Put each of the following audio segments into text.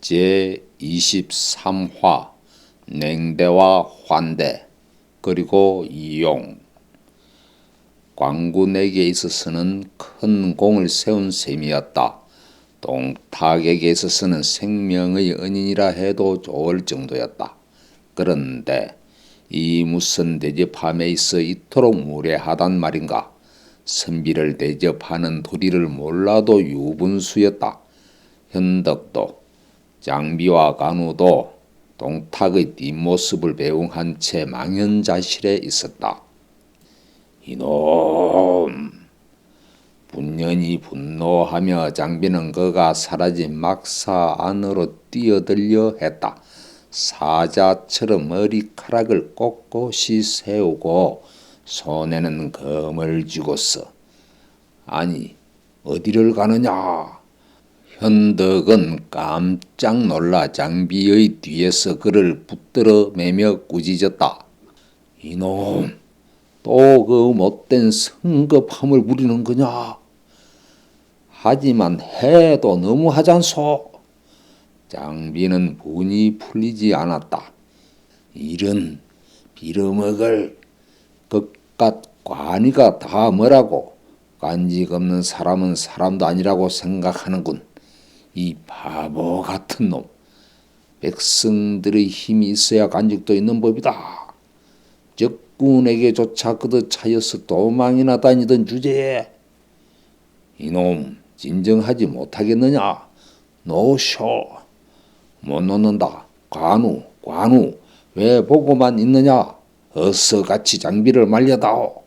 제23화 냉대와 환대 그리고 이용. 광군에게 있어서는 큰 공을 세운 셈이었다. 동탁에게 있어서는 생명의 은인이라 해도 좋을 정도였다. 그런데 이 무슨 대접함에 있어 이토록 무례하단 말인가. 선비를 대접하는 도리를 몰라도 유분수였다. 현덕도 장비와 간우도 동탁의 뒷모습을 배웅한 채 망연자실해 있었다. 이놈! 분연히 분노하며 장비는 그가 사라진 막사 안으로 뛰어들려 했다. 사자처럼 머리카락을 꼿꼿이 세우고 손에는 검을 쥐고서 아니 어디를 가느냐? 현덕은 깜짝 놀라 장비의 뒤에서 그를 붙들어 매며 꾸짖었다. 이놈, 또 그 못된 성급함을 부리는 거냐? 하지만 해도 너무하잖소. 장비는 분이 풀리지 않았다. 이런 빌어먹을 그깟 관이가 다 뭐라고? 간직 없는 사람은 사람도 아니라고 생각하는군. 이 바보 같은 놈. 백성들의 힘이 있어야 간직도 있는 법이다. 적군에게조차 그도 차여서 도망이나 다니던 주제에 이놈 진정하지 못하겠느냐? 노쇼. 못 놓는다. 관우 왜 보고만 있느냐? 어서 같이 장비를 말려다오.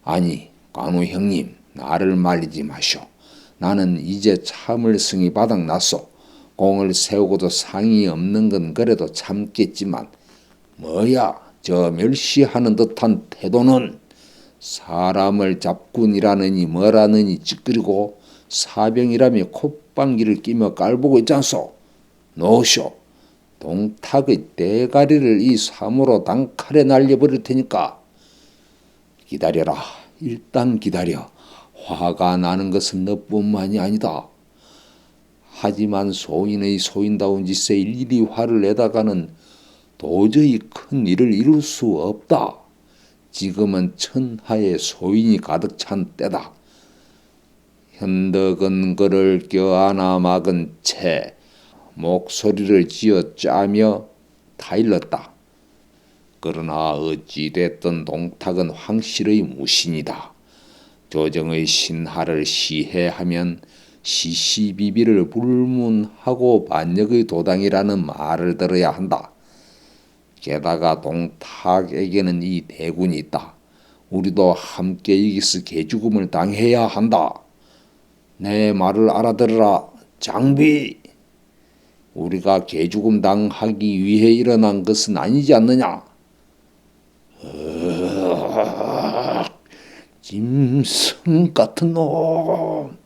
아니 관우 형님, 나를 말리지 마쇼. 나는 이제 참을성이 바닥났소. 공을 세우고도 상이 없는 건 그래도 참겠지만 뭐야 저 멸시하는 듯한 태도는. 사람을 잡군이라느니 뭐라느니 찌끄리고 사병이라며 콧방귀를 끼며 깔보고 있잖소. 노쇼. 동탁의 대가리를 이 삼으로 단칼에 날려버릴 테니까 기다려라. 일단 기다려. 화가 나는 것은 너뿐만이 아니다. 하지만 소인의 소인다운 짓에 일일이 화를 내다가는 도저히 큰 일을 이룰 수 없다. 지금은 천하에 소인이 가득 찬 때다. 현덕은 그를 껴안아 막은 채 목소리를 지어 짜며 타일렀다. 그러나 어찌됐든 동탁은 황실의 무신이다. 조정의 신하를 시해하면 시시비비를 불문하고 반역의 도당이라는 말을 들어야 한다. 게다가 동탁에게는 이 대군이 있다. 우리도 함께 이기서 개죽음을 당해야 한다. 내 말을 알아들어라. 장비! 우리가 개죽음 당하기 위해 일어난 것은 아니지 않느냐? 짐승 같은 놈!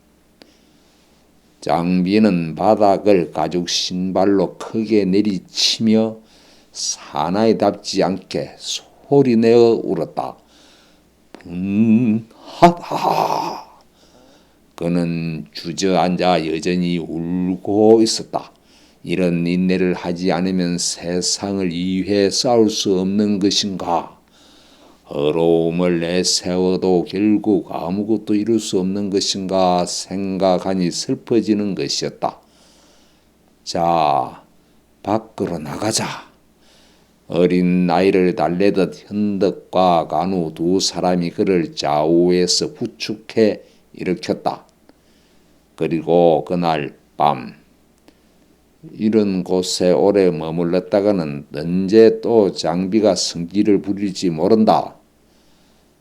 장비는 바닥을 가죽 신발로 크게 내리치며 사나이답지 않게 소리내어 울었다. 분하다. 그는 주저앉아 여전히 울고 있었다. 이런 인내를 하지 않으면 세상을 이해 싸울 수 없는 것인가? 어려움을 내세워도 결국 아무것도 이룰 수 없는 것인가 생각하니 슬퍼지는 것이었다. 자, 밖으로 나가자. 어린 나이를 달래듯 현덕과 간우 두 사람이 그를 좌우에서 부축해 일으켰다. 그리고 그날 밤 이런 곳에 오래 머물렀다가는 언제 또 장비가 성질을 부릴지 모른다.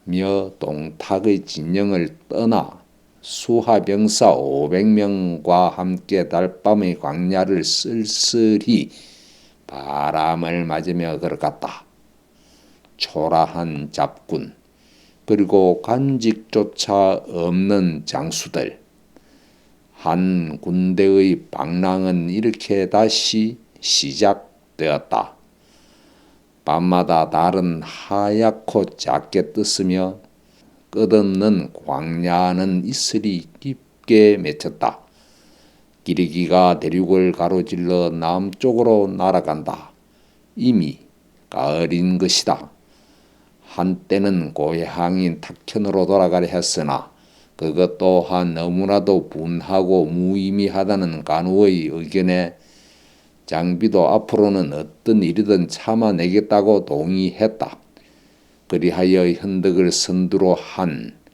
며 동탁의 진영을 떠나 수하병사 500명과 함께 달밤의 광야를 쓸쓸히 바람을 맞으며 걸어갔다. 초라한 잡군 그리고 관직조차 없는 장수들. 한 군대의 방랑은 이렇게 다시 시작되었다. 밤마다 달은 하얗고 작게 떴으며 끝없는 광야는 이슬이 깊게 맺혔다. 기러기가 대륙을 가로질러 남쪽으로 날아간다. 이미 가을인 것이다. 한때는 고향인 탁현으로 돌아가려 했으나 그것 또한 너무나도 분하고 무의미하다는 간우의 의견에 장비도 앞으로는 어떤 일이든 참아내겠다고 동의했다. 그리하여 현덕을 선두로 한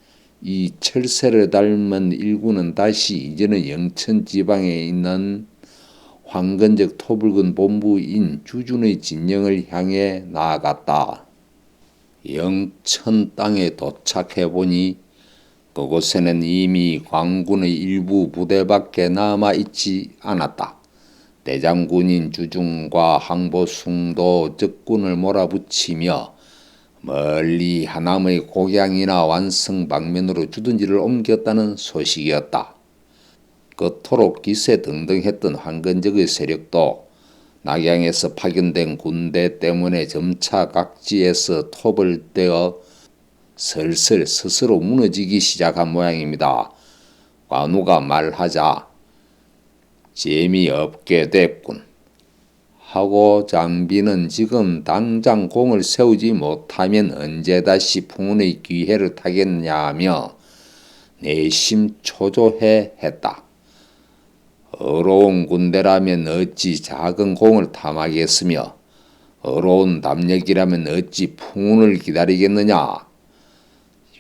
이 철새를 닮은 일구는 다시 이제는 영천 지방에 있는 황건적 토불군 본부인 주준의 진영을 향해 나아갔다. 영천 땅에 도착해보니 그곳에는 이미 광군의 일부 부대밖에 남아있지 않았다. 대장군인 주중과 항보숭도 적군을 몰아붙이며 멀리 하남의 곡양이나 완성 방면으로 주둔지를 옮겼다는 소식이었다. 그토록 기세등등했던 황건적의 세력도 낙양에서 파견된 군대 때문에 점차 각지에서 톱을 떼어 슬슬 스스로 무너지기 시작한 모양입니다. 관우가 말하자 재미없게 됐군 하고 장비는 지금 당장 공을 세우지 못하면 언제 다시 풍운의 기회를 타겠냐며 내심 초조해 했다. 어로운 군대라면 어찌 작은 공을 탐하겠으며 어로운 담력이라면 어찌 풍운을 기다리겠느냐.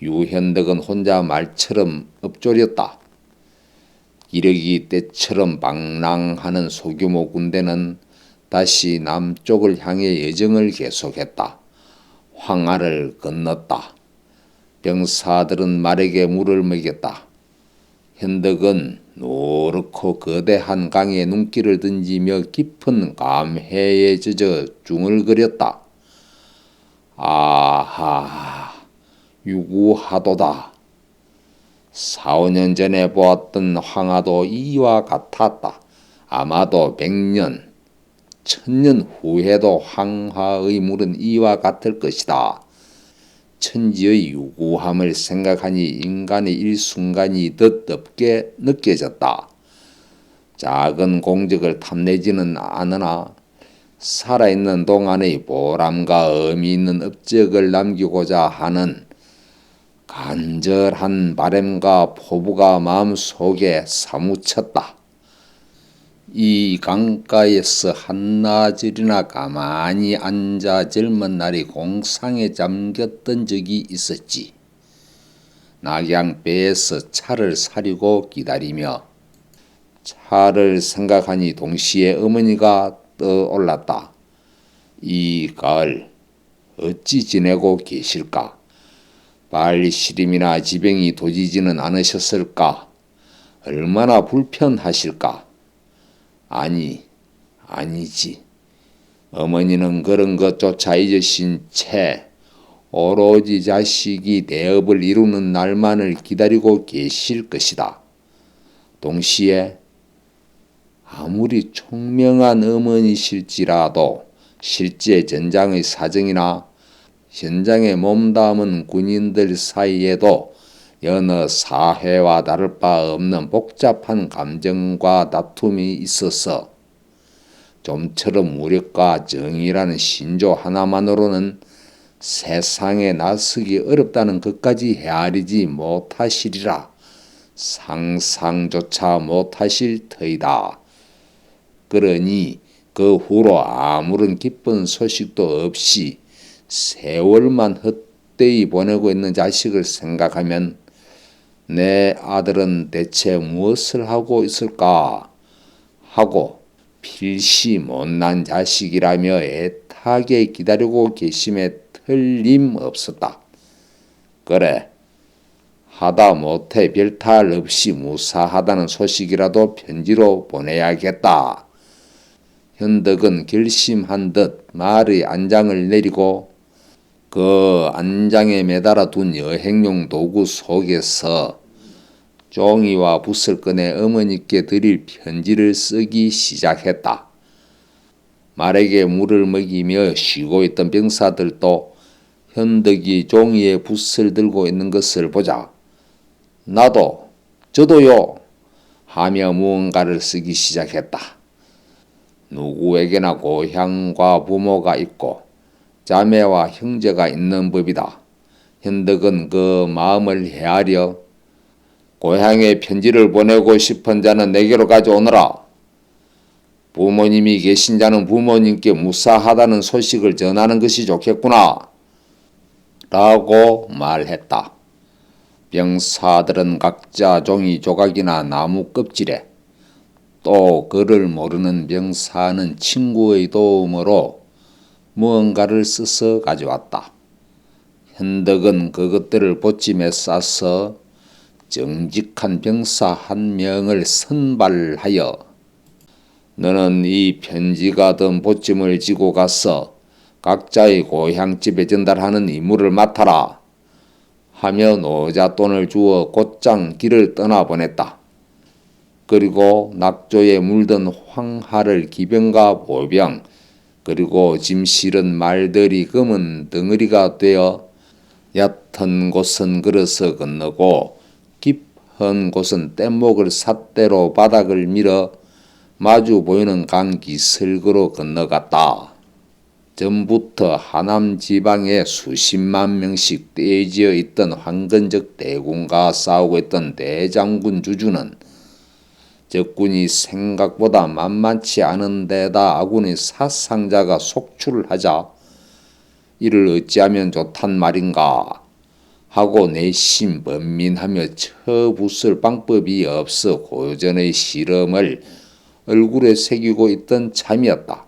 유현덕은 혼자 말처럼 읊조렸다. 기러기 때처럼 방랑하는 소규모 군대는 다시 남쪽을 향해 여정을 계속했다. 황하를 건넜다. 병사들은 말에게 물을 먹였다. 현덕은 노랗고 거대한 강에 눈길을 던지며 깊은 감회에 젖어 중얼거렸다. 아하, 유구하도다. 4, 5년 전에 보았던 황하도 이와 같았다. 아마도 100년, 1000년 후에도 황하의 물은 이와 같을 것이다. 천지의 유구함을 생각하니 인간의 일순간이 덧없게 느껴졌다. 작은 공적을 탐내지는 않으나 살아있는 동안의 보람과 의미 있는 업적을 남기고자 하는 간절한 바람과 포부가 마음속에 사무쳤다. 이 강가에서 한나절이나 가만히 앉아 젊은 날이 공상에 잠겼던 적이 있었지. 낙양배에서 차를 사려고 기다리며 차를 생각하니 동시에 어머니가 떠올랐다. 이 가을 어찌 지내고 계실까? 발시림이나 지병이 도지지는 않으셨을까? 얼마나 불편하실까? 아니지. 어머니는 그런 것조차 잊으신 채 오로지 자식이 대업을 이루는 날만을 기다리고 계실 것이다. 동시에 아무리 총명한 어머니실지라도 실제 전장의 사정이나 현장에 몸담은 군인들 사이에도 여느 사회와 다를 바 없는 복잡한 감정과 다툼이 있어서 좀처럼 무력과 정의라는 신조 하나만으로는 세상에 나서기 어렵다는 것까지 헤아리지 못하시리라 상상조차 못하실 터이다. 그러니 그 후로 아무런 기쁜 소식도 없이 세월만 헛되이 보내고 있는 자식을 생각하면 내 아들은 대체 무엇을 하고 있을까 하고 필시 못난 자식이라며 애타게 기다리고 계심에 틀림없었다. 그래, 하다 못해 별탈 없이 무사하다는 소식이라도 편지로 보내야겠다. 현덕은 결심한 듯 말의 안장을 내리고 그 안장에 매달아 둔 여행용 도구 속에서 종이와 붓을 꺼내 어머니께 드릴 편지를 쓰기 시작했다. 말에게 물을 먹이며 쉬고 있던 병사들도 현덕이 종이에 붓을 들고 있는 것을 보자 저도요 하며 무언가를 쓰기 시작했다. 누구에게나 고향과 부모가 있고 자매와 형제가 있는 법이다. 현덕은 그 마음을 헤아려 고향에 편지를 보내고 싶은 자는 내게로 가져오너라. 부모님이 계신 자는 부모님께 무사하다는 소식을 전하는 것이 좋겠구나. 라고 말했다. 병사들은 각자 종이 조각이나 나무 껍질에 또 그를 모르는 병사는 친구의 도움으로 무언가를 써서 가져왔다. 현덕은 그것들을 보침에 싸서 정직한 병사 한 명을 선발하여 너는 이 편지가 든 보침을 지고 가서 각자의 고향집에 전달하는 임무를 맡아라 하며 노잣돈을 주어 곧장 길을 떠나보냈다. 그리고 낙조에 물든 황하를 기병과 보병 그리고 짐 실은 말들이 검은 덩어리가 되어 얕은 곳은 걸어서 건너고 깊은 곳은 뗏목을 삿대로 바닥을 밀어 마주 보이는 강 기슭으로 건너갔다. 전부터 하남 지방에 수십만 명씩 떼지어 있던 황건적 대군과 싸우고 있던 대장군 주주는 적군이 생각보다 만만치 않은 데다 아군의 사상자가 속출을 하자 이를 어찌하면 좋단 말인가 하고 내심 번민하며 처부술 방법이 없어 고전의 실험을 얼굴에 새기고 있던 참이었다.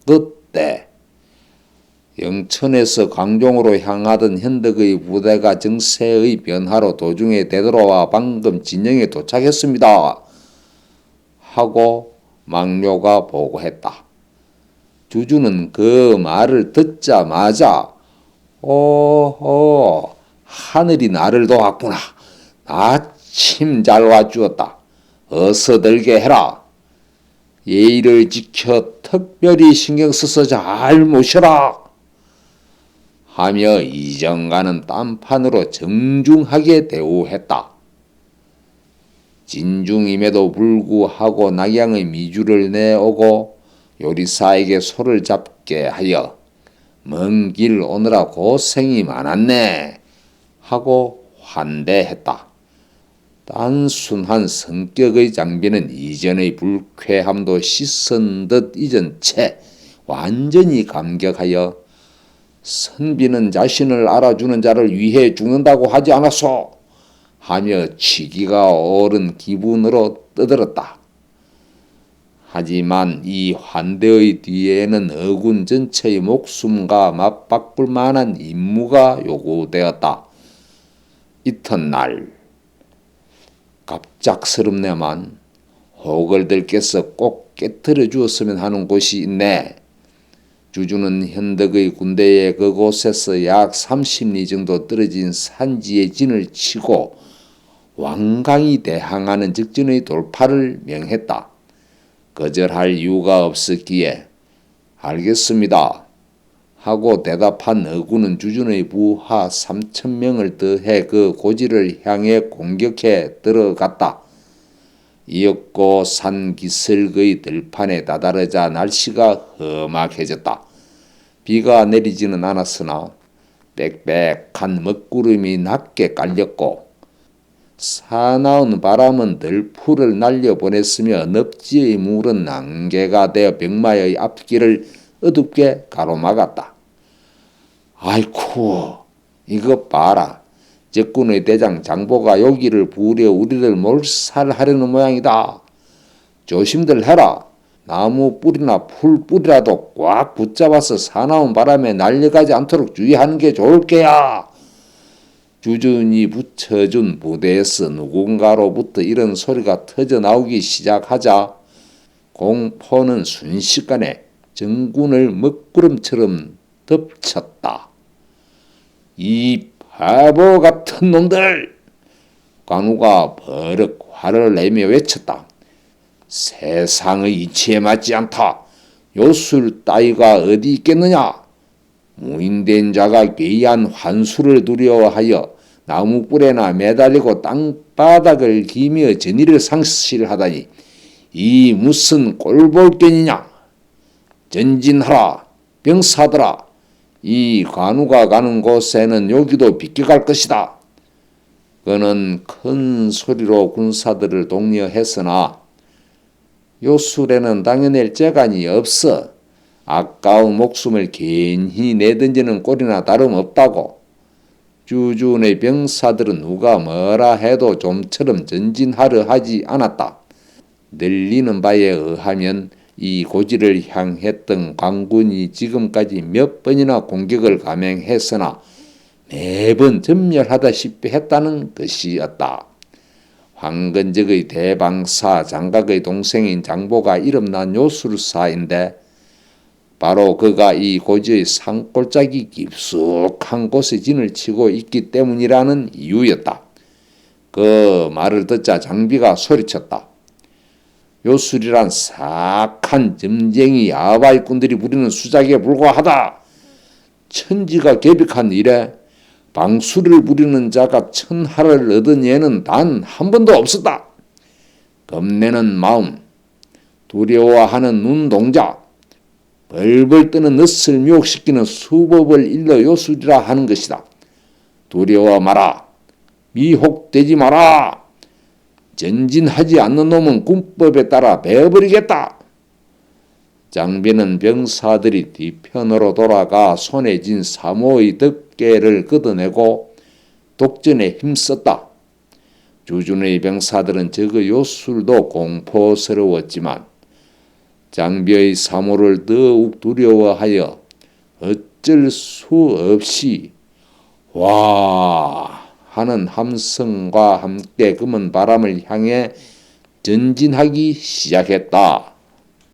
그때 영천에서 광종으로 향하던 현덕의 부대가 정세의 변화로 도중에 되돌아와 방금 진영에 도착했습니다. 하고 망료가 보고했다. 주주는 그 말을 듣자마자 오호 하늘이 나를 도왔구나. 아침 잘 와주었다. 어서 들게 해라. 예의를 지켜 특별히 신경 써서 잘 모셔라. 하며 이정가는 딴판으로 정중하게 대우했다. 진중임에도 불구하고 낙양의 미주를 내오고 요리사에게 소를 잡게 하여 먼 길 오느라 고생이 많았네 하고 환대했다. 단순한 성격의 장비는 이전의 불쾌함도 씻은 듯 잊은 채 완전히 감격하여 선비는 자신을 알아주는 자를 위해 죽는다고 하지 않았소 하며 치기가 오른 기분으로 떠들었다. 하지만 이 환대의 뒤에는 어군 전체의 목숨과 맞바꿀 만한 임무가 요구되었다. 이튿날 갑작스럽네만 호걸들께서 꼭 깨트려 주었으면 하는 곳이 있네. 주주는 현덕의 군대에 그곳에서 약 30리 정도 떨어진 산지에 진을 치고 왕강이 대항하는 직전의 돌파를 명했다. 거절할 이유가 없었기에 알겠습니다 하고 대답한 어군은 주준의 부하 3,000명을 더해 그 고지를 향해 공격해 들어갔다. 이윽고 산 기슭의 들판에 다다르자 날씨가 험악해졌다. 비가 내리지는 않았으나 빽빽한 먹구름이 낮게 깔렸고 사나운 바람은 들풀을 날려보냈으며 넙지의 물은 난개가 되어 병마의 앞길을 어둡게 가로막았다. 아이쿠 이것 봐라. 적군의 대장 장보가 여기를 부려 우리를 몰살하려는 모양이다. 조심들 해라. 나무 뿌리나 풀 뿌리라도 꽉 붙잡아서 사나운 바람에 날려가지 않도록 주의하는 게 좋을 게야. 주준이 붙여준 부대에서 누군가로부터 이런 소리가 터져 나오기 시작하자 공포는 순식간에 정군을 먹구름처럼 덮쳤다. 이 바보 같은 놈들! 관우가 버럭 화를 내며 외쳤다. 세상의 이치에 맞지 않다. 요술 따위가 어디 있겠느냐? 무인된 자가 괴이한 환수를 두려워하여 나무 뿔에나 매달리고 땅바닥을 기며 전의를 상실하다니 이 무슨 꼴볼견이냐. 전진하라 병사들아, 이 관우가 가는 곳에는 여기도 비껴갈 것이다. 그는 큰 소리로 군사들을 독려했으나 요술에는 당해낼 재간이 없어 아까운 목숨을 괜히 내던지는 꼴이나 다름없다고. 주준의 병사들은 누가 뭐라 해도 좀처럼 전진하려 하지 않았다. 늘리는 바에 의하면 이 고지를 향했던 광군이 지금까지 몇 번이나 공격을 감행했으나 매번 전멸하다시피 했다는 것이었다. 황건적의 대방사 장각의 동생인 장보가 이름난 요술사인데 바로 그가 이 고지의 산골짜기 깊숙한 곳에 진을 치고 있기 때문이라는 이유였다. 그 말을 듣자 장비가 소리쳤다. 요술이란 사악한 점쟁이 아바이꾼들이 부리는 수작에 불과하다. 천지가 개벽한 이래 방수를 부리는 자가 천하를 얻은 예는 단 한 번도 없었다. 겁내는 마음, 두려워하는 눈동자, 벌벌 뜨는 넛을 미혹시키는 수법을 일러 요술이라 하는 것이다. 두려워 마라. 미혹되지 마라. 전진하지 않는 놈은 군법에 따라 베어버리겠다. 장비는 병사들이 뒤편으로 돌아가 손에 쥔 사모의 덮개를 걷어내고 독전에 힘썼다. 주준의 병사들은 저그 요술도 공포스러웠지만 장비의 사모를 더욱 두려워하여 어쩔 수 없이 와 하는 함성과 함께 검은 바람을 향해 전진하기 시작했다.